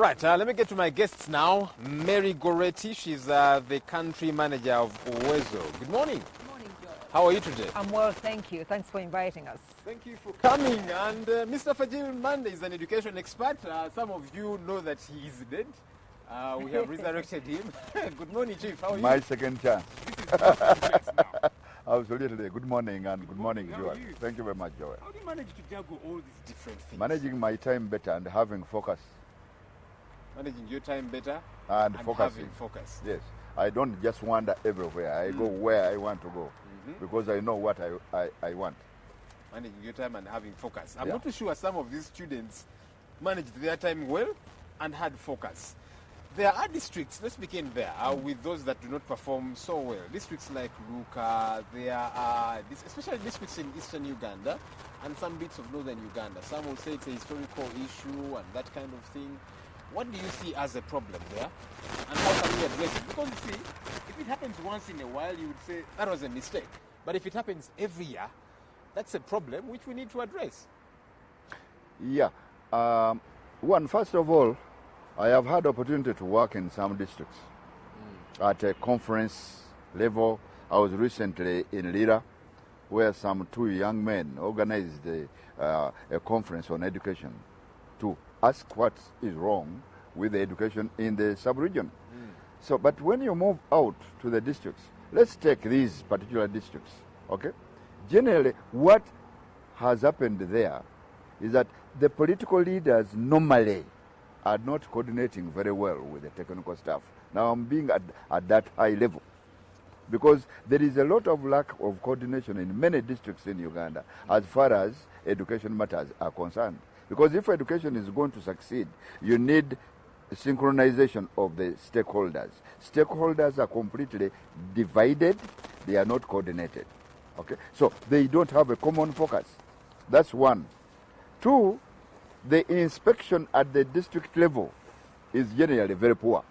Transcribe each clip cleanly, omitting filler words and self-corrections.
All right, let me get to my guests now. Mary Goretti, she's the country manager of Uwezo. Good morning. Good morning, Joel. How are you today? I'm well, thank you. Thanks for inviting us. Thank you for coming. And Mr. Fajil Mande is an education expert. Some of you know that he is dead. We have resurrected him. Good morning, Chief. How are you? My second chance. This is complex now. Absolutely. Good morning and good morning, How Joel. are you? Thank you very much, Joel. How do you manage to juggle all these different things? Managing my time better and having focus. Managing your time better And having focusing. focus. Yes. I don't just wander everywhere. I go where I want to go because I know what I want. Managing your time and having focus. I'm Yeah. not too sure some of these students managed their time well and had focus. There are districts, let's begin there, with those that do not perform so well. Districts like Luka, there are, especially districts in eastern Uganda and some bits of northern Uganda. Some will say it's a historical issue and that kind of thing. What do you see as a problem there? And how can we address it? Because you see, if it happens once in a while, you would say that was a mistake. But if it happens every year, that's a problem which we need to address. Yeah. First of all, I have had opportunity to work in some districts at a conference level. I was recently in Lira, where some two young men organized a conference on education to ask what is wrong with the education in the sub-region. So, but when you move out to the districts, let's take these particular districts, okay? Generally, what has happened there is that the political leaders normally are not coordinating very well with the technical staff. Now I'm being at that high level because there is a lot of lack of coordination in many districts in Uganda as far as education matters are concerned. Because if education is going to succeed, you need synchronization of the stakeholders. Stakeholders are completely divided, they are not coordinated. Okay? So they don't have a common focus. That's one. Two, the inspection at the district level is generally very poor,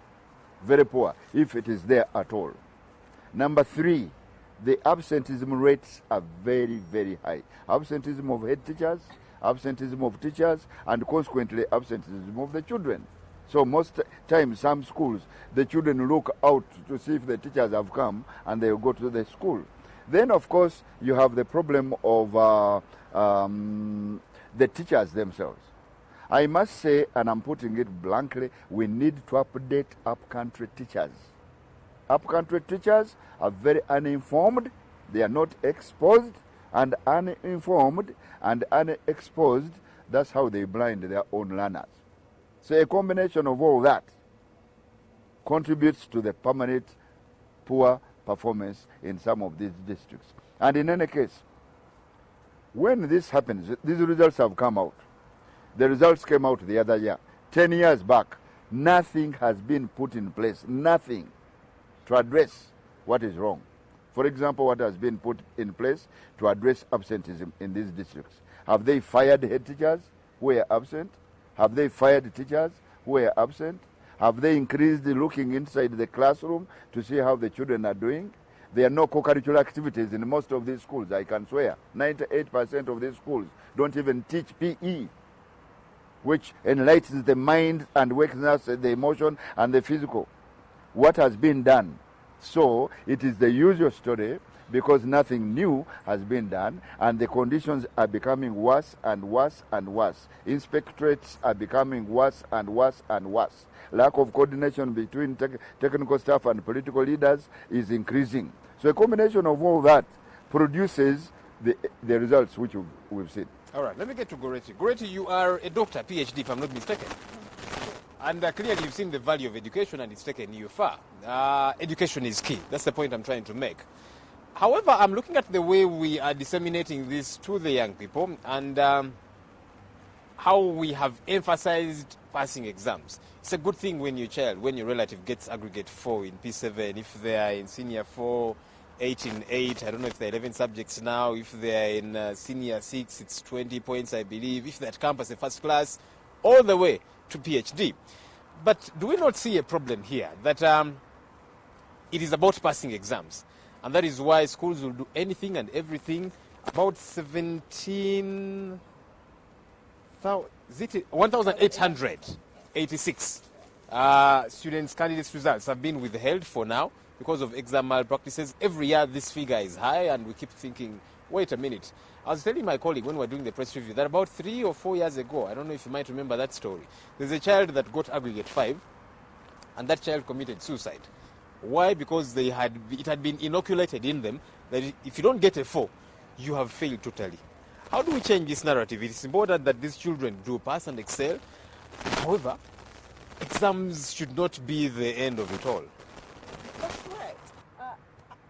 if it is there at all. Number three, the absenteeism rates are very, very high. Absenteeism of head teachers, absenteeism of teachers, and consequently absenteeism of the children. So most times, some schools, the children look out to see if the teachers have come and they go to the school. Then, of course, you have the problem of the teachers themselves. I must say, and I'm putting it blankly, we need to update upcountry teachers. Upcountry teachers are very uninformed, they are not exposed, and uninformed and unexposed, that's how they blind their own learners. So a combination of all that contributes to the permanent poor performance in some of these districts. And in any case, when this happens, these results have come out. The results came out the other year. 10 years back, nothing has been put in place, nothing to address what is wrong. For example, what has been put in place to address absenteeism in these districts? Have they fired head teachers who were absent? Have they fired teachers who were absent? Have they increased the looking inside the classroom to see how the children are doing? There are no co-curricular activities in most of these schools, I can swear. 98% of these schools don't even teach PE, which enlightens the mind and wakens the emotion and the physical. What has been done? So it is the usual story because nothing new has been done and the conditions are becoming worse and worse and worse. Inspectorates are becoming worse and worse and worse. Lack of coordination between technical staff and political leaders is increasing. So a combination of all that produces the results which we've seen. All right, let me get to Goretti. Goretti, you are a doctor, PhD, if I'm not mistaken. And clearly you've seen the value of education and it's taken you far. Education is key. That's the point I'm trying to make. However, I'm looking at the way we are disseminating this to the young people and how we have emphasized passing exams. It's a good thing when your relative gets aggregate 4 in P7, if they are in senior 4, 8 in 8, I don't know if they're 11 subjects now, if they're in senior 6, it's 20 points, I believe, if they're at campus, a first class, all the way to PhD. But do we not see a problem here that it is about passing exams? And that is why schools will do anything and everything. About 1,800 86 students' candidates' results have been withheld for now because of exam malpractices. Every year this figure is high, and we keep thinking, wait a minute. I was telling my colleague when we were doing the press review that about 3 or 4 years ago, I don't know if you might remember that story, there's a child that got aggregate 5, and that child committed suicide. Why? Because it had been inoculated in them that if you don't get a 4, you have failed totally. How do we change this narrative? It's important that these children do pass and excel. However, exams should not be the end of it all. That's right.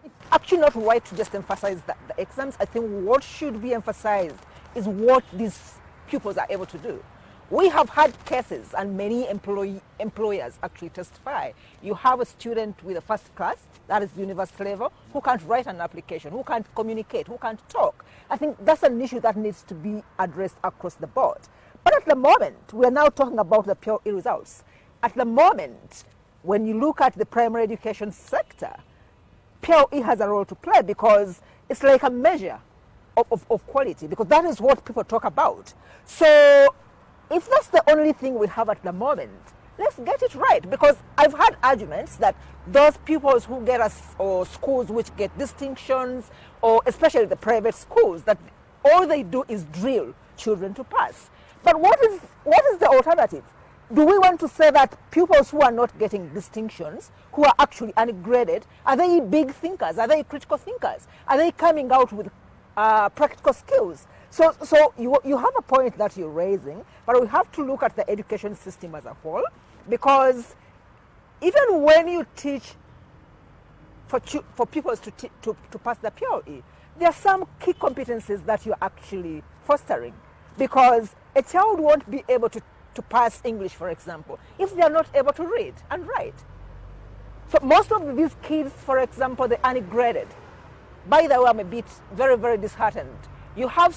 It's actually not right to just emphasize the exams. I think what should be emphasized is what these pupils are able to do. We have had cases, and many employers actually testify. You have a student with a first class, that is university level, who can't write an application, who can't communicate, who can't talk. I think that's an issue that needs to be addressed across the board. But at the moment, we are now talking about the PLE results. At the moment, when you look at the primary education sector, PLE has a role to play because it's like a measure of quality, because that is what people talk about. So if that's the only thing we have at the moment, let's get it right, because I've had arguments that those pupils who get us, or schools which get distinctions, or especially the private schools, that all they do is drill children to pass. But what is the alternative? Do we want to say that pupils who are not getting distinctions, who are actually ungraded, are they big thinkers? Are they critical thinkers? Are they coming out with practical skills? So you have a point that you're raising, but we have to look at the education system as a whole, because even when you teach for pupils to pass the PLE, there are some key competencies that you're actually fostering, because a child won't be able to pass English, for example, if they are not able to read and write. So most of these kids, for example, the ungraded, by the way, I'm a bit very, very disheartened. You have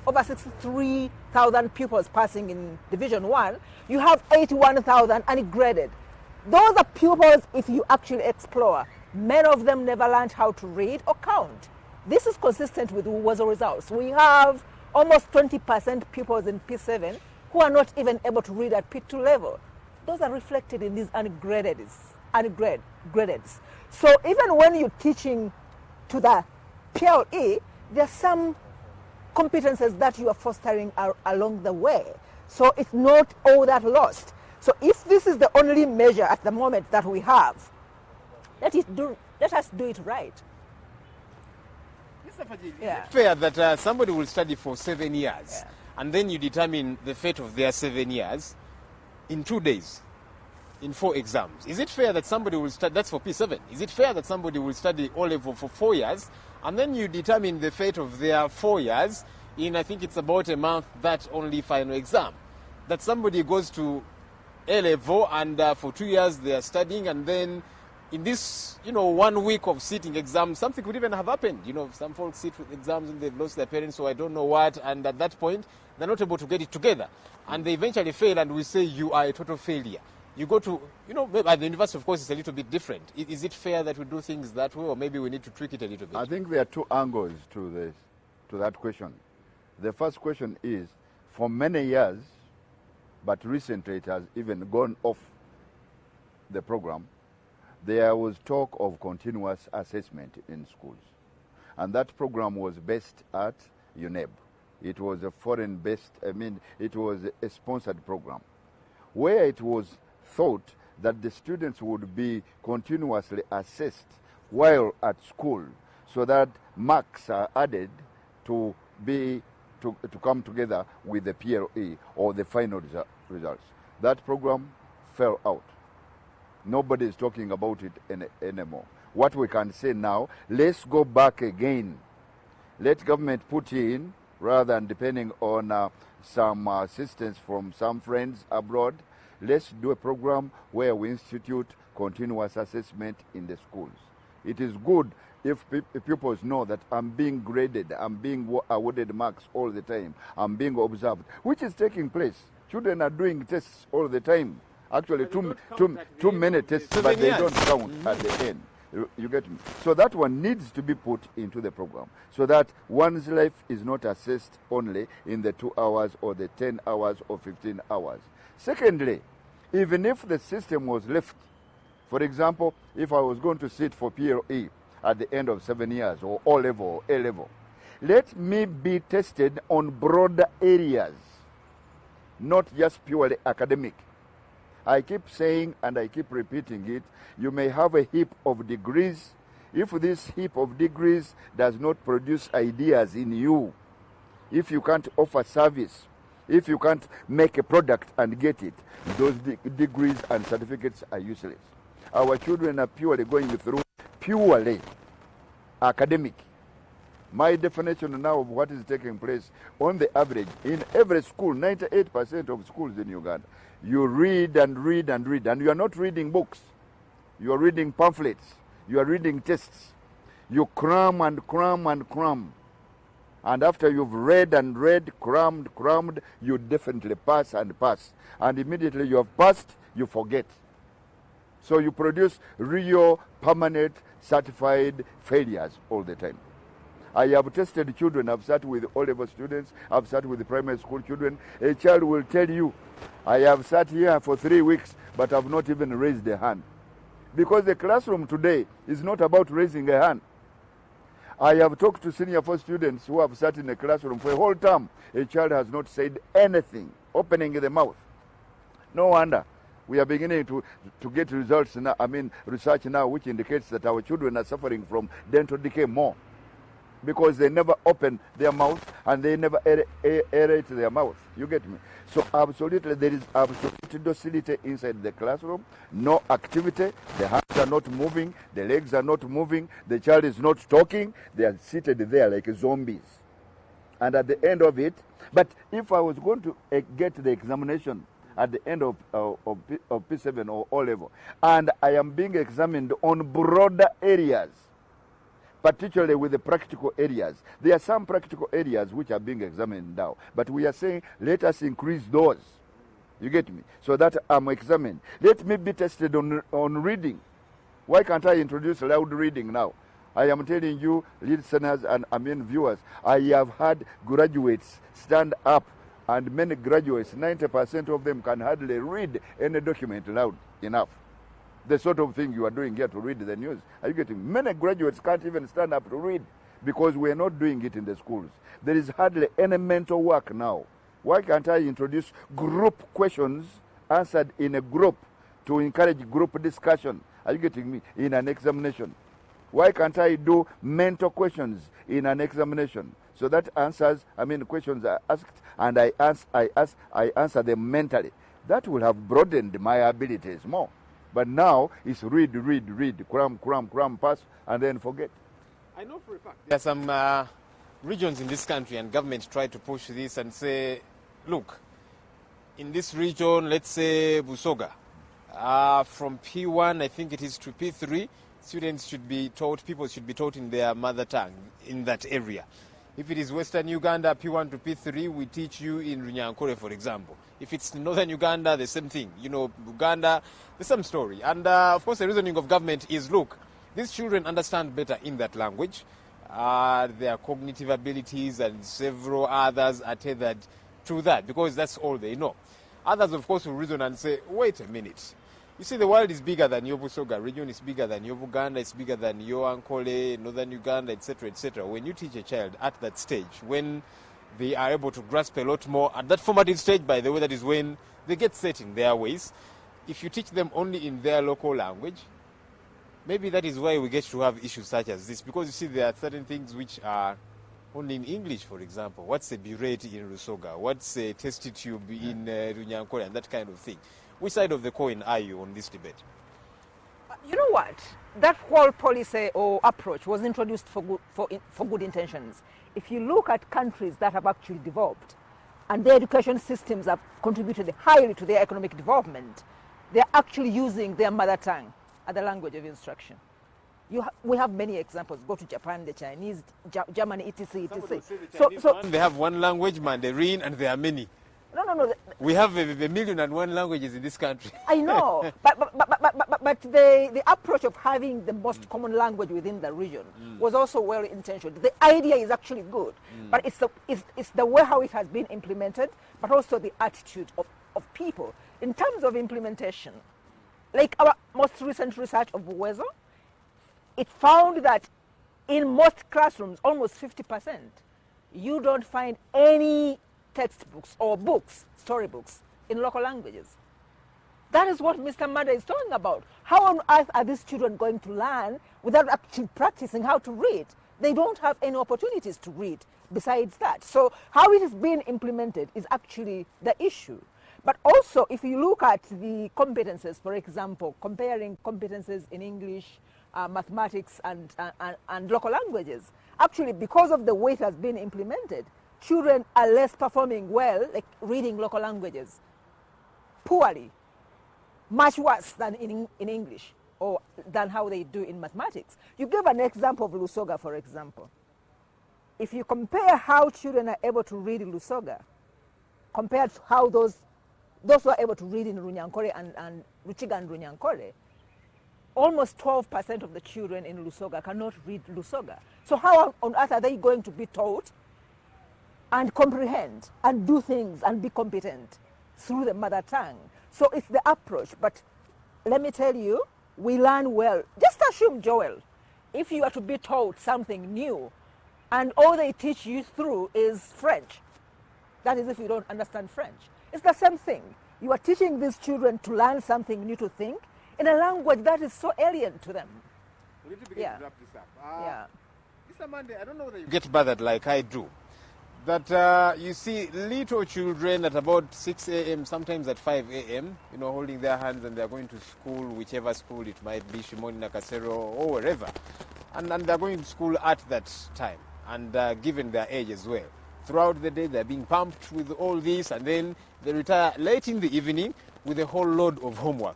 over 63,000 pupils passing in Division 1. You have 81,000 ungraded. Those are pupils, if you actually explore, many of them never learned how to read or count. This is consistent with WASO results. We have almost 20% pupils in P7 who are not even able to read at P2 level. Those are reflected in these ungraded. So even when you're teaching to the PLE, there are some competences that you are fostering along the way. So it's not all that lost. So if this is the only measure at the moment that we have, let us do it right. Mr. Fajid, is it fair that somebody will study for 7 years, and then you determine the fate of their 7 years in 2 days, in 4 exams? Is it fair that somebody will study, that's for P7, is it fair that somebody will study O-level for 4 years, and then you determine the fate of their 4 years in, I think it's about a month, that only final exam? That somebody goes to A-level and for 2 years they are studying, and then in this, 1 week of sitting exams, something could even have happened. Some folks sit with exams and they've lost their parents, so I don't know what, and at that point, they're not able to get it together. And they eventually fail, and we say you are a total failure. You go to, at the university, of course, it's a little bit different. Is it fair that we do things that way, or maybe we need to tweak it a little bit? I think there are 2 angles to that question. The first question is, for many years, but recently it has even gone off the program, there was talk of continuous assessment in schools. And that program was based at UNEB. It was a foreign-based, it was a sponsored program, where it was thought that the students would be continuously assessed while at school, so that marks are added to come together with the PLE or the final results. That program fell out. Nobody is talking about it anymore. What we can say now, let's go back again. Let government put in, rather than depending on some assistance from some friends abroad, let's do a program where we institute continuous assessment in the schools. It is good if pupils know that I'm being graded, I'm being awarded marks all the time, I'm being observed, which is taking place. Children are doing tests all the time. Actually, too many tests, but they don't count at the end. You get me? So that one needs to be put into the program so that one's life is not assessed only in the 2 hours or the 10 hours or 15 hours. Secondly, even if the system was left, for example, if I was going to sit for PLE at the end of 7 years or O level or A level, let me be tested on broader areas, not just purely academic. I keep saying and I keep repeating it, you may have a heap of degrees. If this heap of degrees does not produce ideas in you, if you can't offer service, if you can't make a product and get it, those degrees and certificates are useless. Our children are purely going through purely academic. My definition now of what is taking place on the average in every school, 98% of schools in Uganda, you read and read and read, and you are not reading books. You are reading pamphlets. You are reading tests. You cram and cram and cram. And after you've read and read, crammed, you definitely pass and pass. And immediately you have passed, you forget. So you produce real, permanent, certified failures all the time. I have tested children, I've sat with O-level students, I've sat with the primary school children. A child will tell you, I have sat here for 3 weeks, but I've not even raised a hand. Because the classroom today is not about raising a hand. I have talked to senior 4 students who have sat in a classroom for a whole term. A child has not said anything, opening the mouth. No wonder. We are beginning to get results now, research now, which indicates that our children are suffering from dental decay more. Because they never open their mouth and they never aerate their mouth. You get me? So absolutely, there is absolute docility inside the classroom. No activity. The hands are not moving. The legs are not moving. The child is not talking. They are seated there like zombies. And at the end of it, but if I was going to get the examination at the end of P7 or O level, and I am being examined on broader areas, particularly with the practical areas. There are some practical areas which are being examined now, but we are saying let us increase those. You get me? So that I'm examined. Let me be tested on reading. Why can't I introduce loud reading now? I am telling you, listeners and viewers, I have had graduates stand up, and many graduates, 90% of them can hardly read any document loud enough. The sort of thing you are doing here to read the news. Are you getting? Many graduates can't even stand up to read because we are not doing it in the schools. There is hardly any mental work now. Why can't I introduce group questions answered in a group to encourage group discussion? Are you getting me? In an examination. Why can't I do mental questions in an examination? So that questions are asked and I answer them mentally. That will have broadened my abilities more. But now it's read, cram, pass, and then forget. I know for a fact there are some regions in this country, and government try to push this and say, look, in this region, let's say Busoga, from P1, I think it is to P3, students should be taught, people should be taught in their mother tongue in that area. If it is Western Uganda, P1 to P3, we teach you in Runyankore, for example. If it's Northern Uganda, the same thing. Uganda, the same story. And, of course, the reasoning of government is, look, these children understand better in that language. Their cognitive abilities and several others are tethered to that because that's all they know. Others, of course, will reason and say, wait a minute. You see, the world is bigger than your Busoga region, is bigger than your Uganda, it's bigger than your Ankole, Northern Uganda, etc., etc. When you teach a child at that stage, when they are able to grasp a lot more, at that formative stage, by the way, that is when they get set in their ways. If you teach them only in their local language, maybe that is why we get to have issues such as this, because you see there are certain things which are only in English, for example. What's a burette in Rusoga? What's a test tube in Runyankore, and that kind of thing. Which side of the coin are you on this debate? You know what? That whole policy or approach was introduced for good intentions. If you look at countries that have actually developed and their education systems have contributed highly to their economic development, they're actually using their mother tongue as the language of instruction. We have many examples. Go to Japan, the Chinese, Germany, etc., etc. So they have one language, Mandarin, and there are many. No. We have a 1,000,001 languages in this country. I know, but the approach of having the most common language within the region was also well intentioned. The idea is actually good, but it's the way how it has been implemented, but also the attitude of people. In terms of implementation, like our most recent research of WEZO, it found that in most classrooms, almost 50%, you don't find any textbooks or books, storybooks, in local languages. That is what Mr. Mada is talking about. How on earth are these children going to learn without actually practicing how to read? They don't have any opportunities to read besides that. So how it is being implemented is actually the issue. But also, if you look at the competences, for example, comparing competences in English, mathematics, and local languages, actually, because of the way it has been implemented, children are less performing well, like reading local languages, poorly, much worse than in English or than how they do in mathematics. You gave an example of Lusoga, for example. If you compare how children are able to read Lusoga compared to how those who are able to read in Runyankore and Ruchiga and Runyankore, almost 12% of the children in Lusoga cannot read Lusoga. So how on earth are they going to be taught and comprehend and do things and be competent through the mother tongue? So it's the approach. But let me tell you, we learn well. Just assume, Joel, if you are to be taught something new and all they teach you through is French, that is if you don't understand French. It's the same thing. You are teaching these children to learn something new, to think in a language that is so alien to them. We need to begin to wrap this up. Yeah. Mr. Monday, I don't know whether you get bothered like I do. That you see little children at about 6 a.m., sometimes at 5 a.m., holding their hands and they're going to school, whichever school it might be, Shimoni, Nakasero, or wherever. And they're going to school at that time, and given their age as well. Throughout the day, they're being pumped with all this, and then they retire late in the evening with a whole load of homework.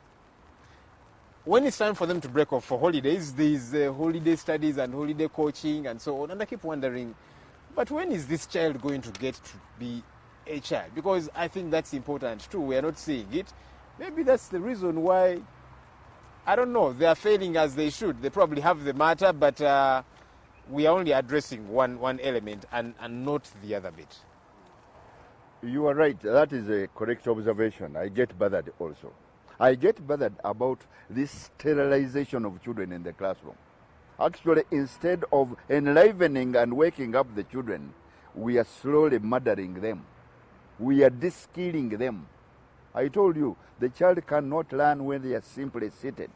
When it's time for them to break off for holidays, there's holiday studies and holiday coaching and so on, and I keep wondering, but when is this child going to get to be a child? Because I think that's important too. We are not seeing it. Maybe that's the reason why, I don't know, they are failing as they should. They probably have the matter, but we are only addressing one element and not the other bit. You are right. That is a correct observation. I get bothered also. I get bothered about this sterilization of children in the classroom. Actually, instead of enlivening and waking up the children, we are slowly murdering them. We are de-skilling them. I told you, the child cannot learn when they are simply seated.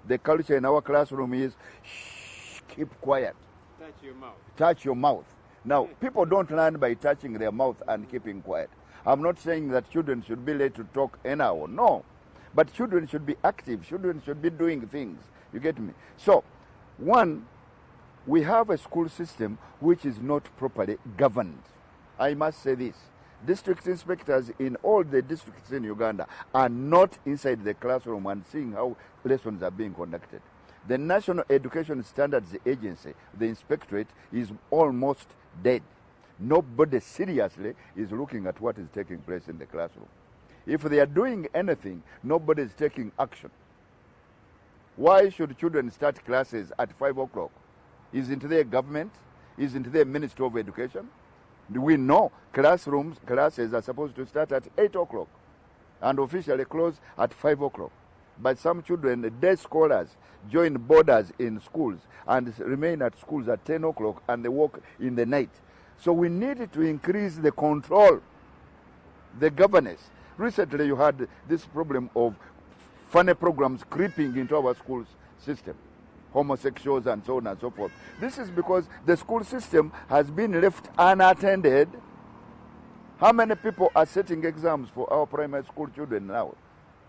The culture in our classroom is, shh, keep quiet. Touch your mouth. Touch your mouth. Now, people don't learn by touching their mouth and keeping quiet. I'm not saying that children should be let to talk anyhow. No. But children should be active. Children should be doing things. You get me? So, one, we have a school system which is not properly governed. I must say this. District inspectors in all the districts in Uganda are not inside the classroom and seeing how lessons are being conducted. The National Education Standards Agency, the inspectorate, is almost dead. Nobody seriously is looking at what is taking place in the classroom. If they are doing anything, nobody is taking action. Why should children start classes at 5 o'clock? Isn't there government? Isn't there Ministry of Education? We know classes are supposed to start at 8 o'clock and officially close at 5 o'clock. But some children, day scholars, join boarders in schools and remain at schools at 10 o'clock and they work in the night. So we need to increase the control, the governance. Recently you had this problem of funny programs creeping into our school system, homosexuals and so on and so forth. This is because the school system has been left unattended. How many people are setting exams for our primary school children now?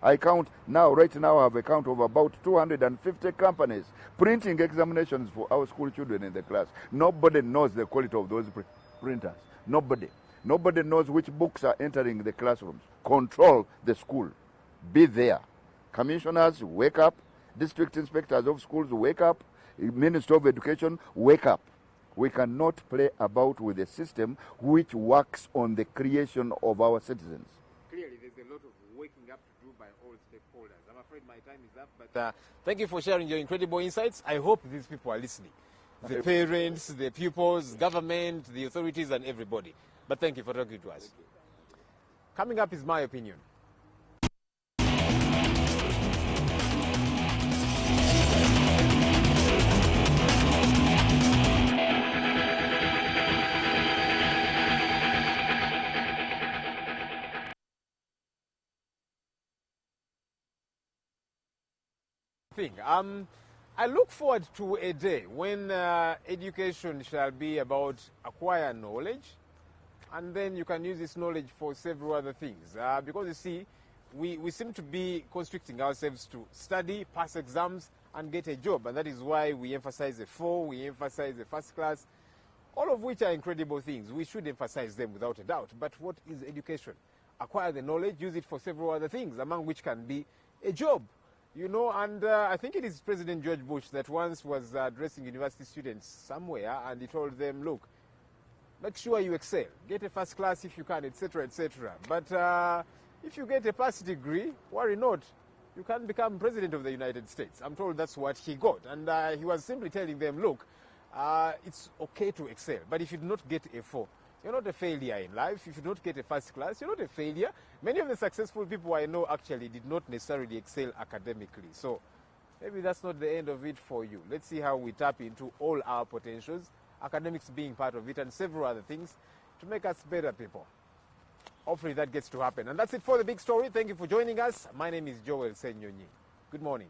Right now I have a count of about 250 companies printing examinations for our school children in the class. Nobody knows the quality of those printers. Nobody. Nobody knows which books are entering the classrooms. Control the school. Be there. Commissioners, wake up. District inspectors of schools, wake up. Minister of Education, wake up. We cannot play about with a system which works on the creation of our citizens. there's a lot of waking up to do by all stakeholders. I'm afraid my time is up, but thank you for sharing your incredible insights. I hope these people are listening. The parents, the pupils, government, the authorities, and everybody. But thank you for talking to us. Coming up is my opinion. I look forward to a day when education shall be about acquire knowledge, and then you can use this knowledge for several other things. Because you see, we seem to be constricting ourselves to study, pass exams, and get a job, and that is why we emphasize a 4, we emphasize a first class, all of which are incredible things. We should emphasize them without a doubt. But what is education? Acquire the knowledge, use it for several other things, among which can be a job. You know, and I think it is President George Bush that once was addressing university students somewhere, and he told them, look, make sure you excel. Get a first class if you can, etc., etc. But if you get a pass degree, worry not. You can become president of the United States. I'm told that's what he got. And he was simply telling them, look, it's okay to excel. But if you do not get a 4, you're not a failure in life. If you don't get a first class, you're not a failure. Many of the successful people I know actually did not necessarily excel academically. So maybe that's not the end of it for you. Let's see how we tap into all our potentials, academics being part of it, and several other things to make us better people. Hopefully that gets to happen. And that's it for the big story. Thank you for joining us. My name is Joel Senyonyi. Good morning.